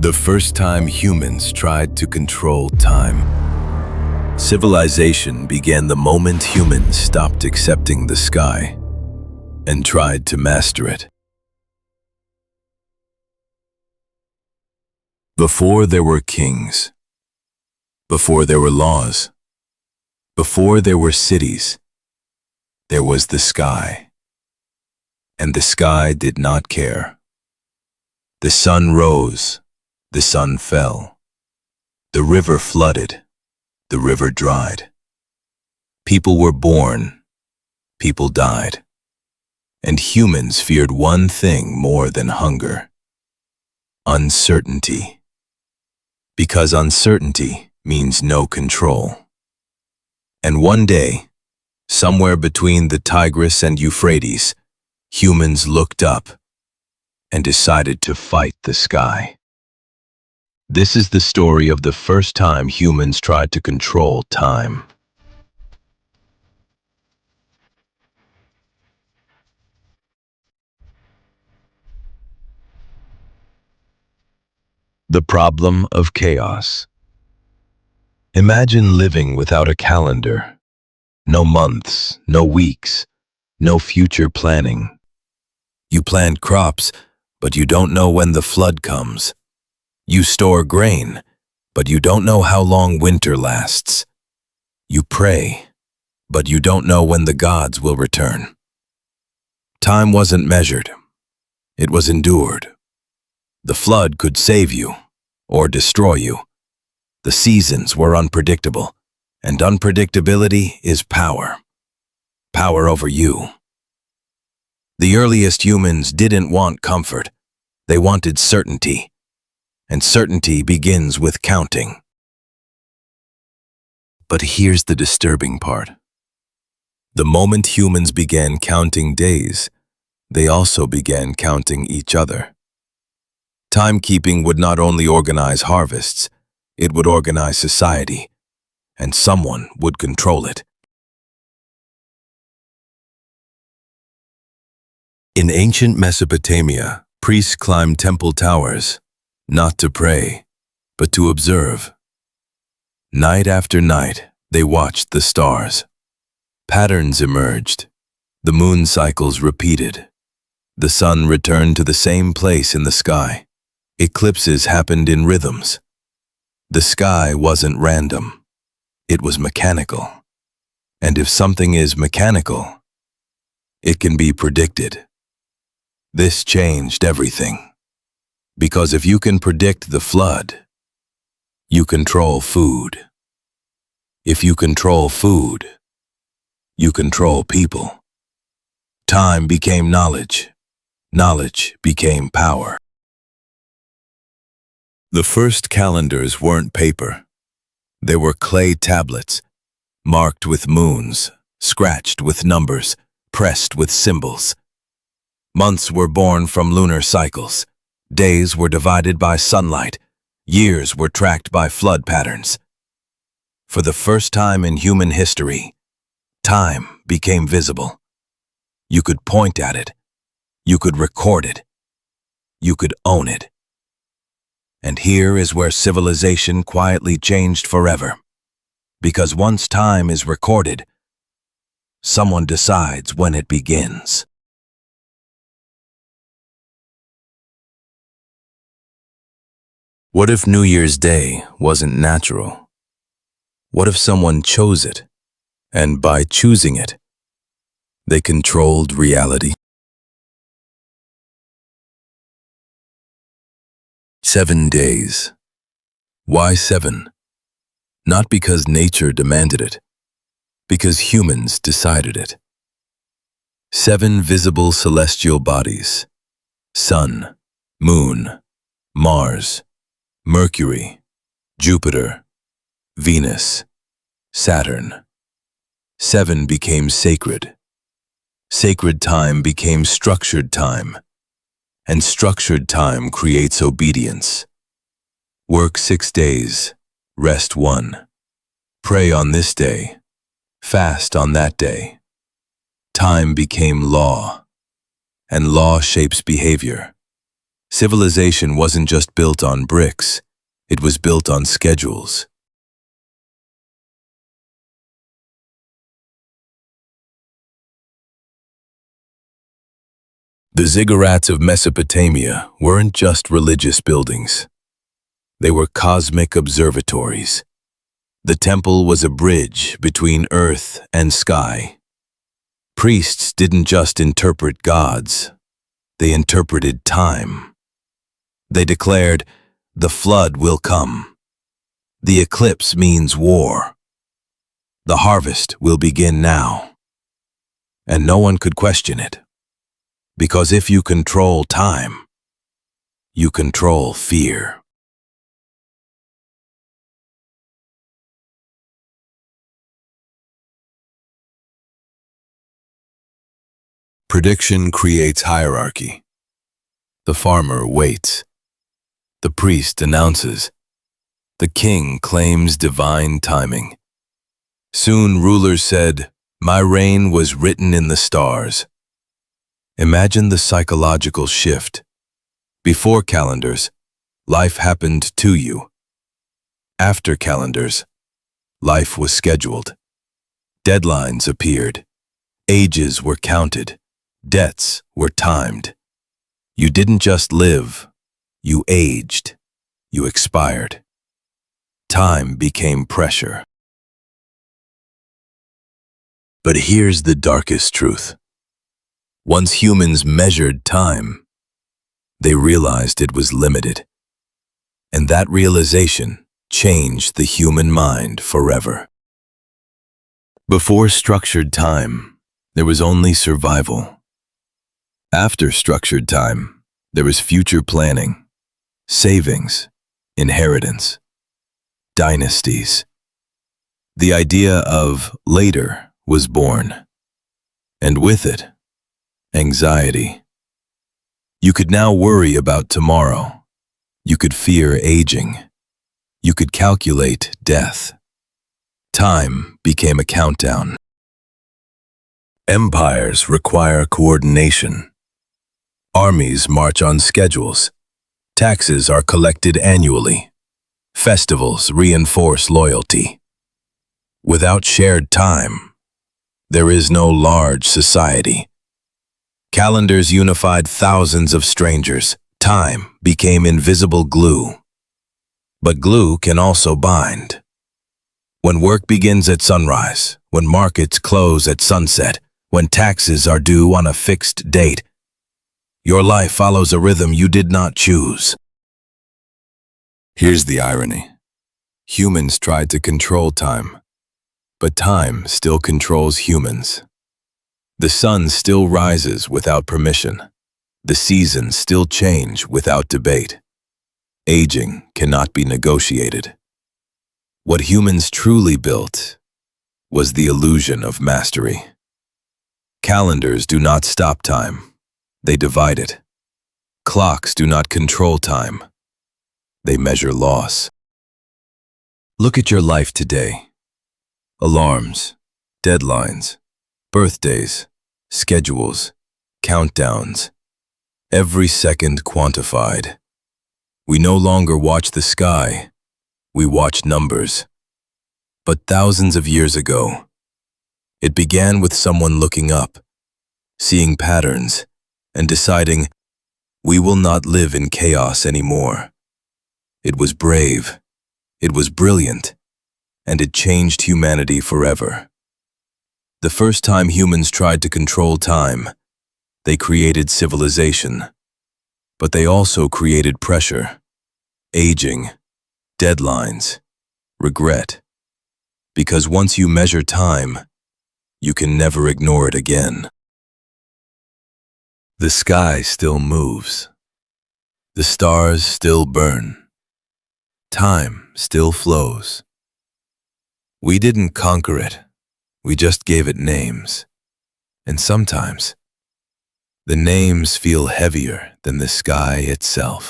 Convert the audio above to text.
The first time humans tried to control time. Civilization began the moment humans stopped accepting the sky and tried to master it. Before there were kings, before there were laws, before there were cities, there was the sky. And the sky did not care. The sun rose, the sun fell. The river flooded, the river dried. People were born, people died. And humans feared one thing more than hunger: uncertainty. Because uncertainty means no control. And one day, somewhere between the Tigris and Euphrates, humans looked up and decided to fight the sky. This is the story of the first time humans tried to control time. The problem of chaos. Imagine living without a calendar. No months, no weeks, no future planning. You plant crops, but you don't know when the flood comes. You store grain, but you don't know how long winter lasts. You pray, but you don't know when the gods will return. Time wasn't measured. It was endured. The flood could save you or destroy you. The seasons were unpredictable, and unpredictability is power. Power over you. The earliest humans didn't want comfort. They wanted certainty. And certainty begins with counting. But here's the disturbing part. The moment humans began counting days, they also began counting each other. Timekeeping would not only organize harvests, it would organize society, and someone would control it. In ancient Mesopotamia, priests climbed temple towers, not to pray, but to observe. Night after night, they watched the stars. Patterns emerged. The moon cycles repeated. The sun returned to the same place in the sky. Eclipses happened in rhythms. The sky wasn't random. It was mechanical. And if something is mechanical, it can be predicted. This changed everything. Because if you can predict the flood, you control food. If you control food, you control people. Time became knowledge. Knowledge became power. The first calendars weren't paper. They were clay tablets, marked with moons, scratched with numbers, pressed with symbols. Months were born from lunar cycles. Days were divided by sunlight. Years were tracked by flood patterns. For the first time in human history, time became visible. You could point at it. You could record it. You could own it. And here is where civilization quietly changed forever. Because once time is recorded, someone decides when it begins. What if New Year's Day wasn't natural? What if someone chose it, and by choosing it, they controlled reality? 7 days. Why 7? Not because nature demanded it, because humans decided it. 7 visible celestial bodies: Sun, Moon, Mars, Mercury, Jupiter, Venus, Saturn. 7 became sacred. Sacred time became structured time. And structured time creates obedience. Work 6 days, rest 1. Pray on this day, fast on that day. Time became law, and law shapes behavior. Civilization wasn't just built on bricks, it was built on schedules. The ziggurats of Mesopotamia weren't just religious buildings. They were cosmic observatories. The temple was a bridge between earth and sky. Priests didn't just interpret gods, they interpreted time. They declared, "The flood will come. The eclipse means war. The harvest will begin now." And no one could question it. Because if you control time, you control fear. Prediction creates hierarchy. The farmer waits. The priest announces. The king claims divine timing. Soon rulers said, "My reign was written in the stars." Imagine the psychological shift. Before calendars, life happened to you. After calendars, life was scheduled. Deadlines appeared. Ages were counted. Deaths were timed. You didn't just live, you aged. You expired. Time became pressure. But here's the darkest truth. Once humans measured time, they realized it was limited. And that realization changed the human mind forever. Before structured time, there was only survival. After structured time, there was future planning, savings, inheritance, dynasties. The idea of later was born, and with it, anxiety. You could now worry about tomorrow. You could fear aging. You could calculate death. Time became a countdown. Empires require coordination. Armies march on schedules. Taxes are collected annually. Festivals reinforce loyalty. Without shared time, there is no large society. Calendars unified thousands of strangers. Time became invisible glue. But glue can also bind. When work begins at sunrise, when markets close at sunset, when taxes are due on a fixed date, your life follows a rhythm you did not choose. Here's the irony. Humans tried to control time, but time still controls humans. The sun still rises without permission. The seasons still change without debate. Aging cannot be negotiated. What humans truly built was the illusion of mastery. Calendars do not stop time, they divide it. Clocks do not control time, they measure loss. Look at your life today. Alarms, deadlines, birthdays, schedules, countdowns. Every second quantified. We no longer watch the sky, we watch numbers. But thousands of years ago, it began with someone looking up, seeing patterns, and deciding, we will not live in chaos anymore. It was brave, it was brilliant, and it changed humanity forever. The first time humans tried to control time, they created civilization. But they also created pressure, aging, deadlines, regret. Because once you measure time, you can never ignore it again. The sky still moves. The stars still burn. Time still flows. We didn't conquer it. We just gave it names. And sometimes, the names feel heavier than the sky itself.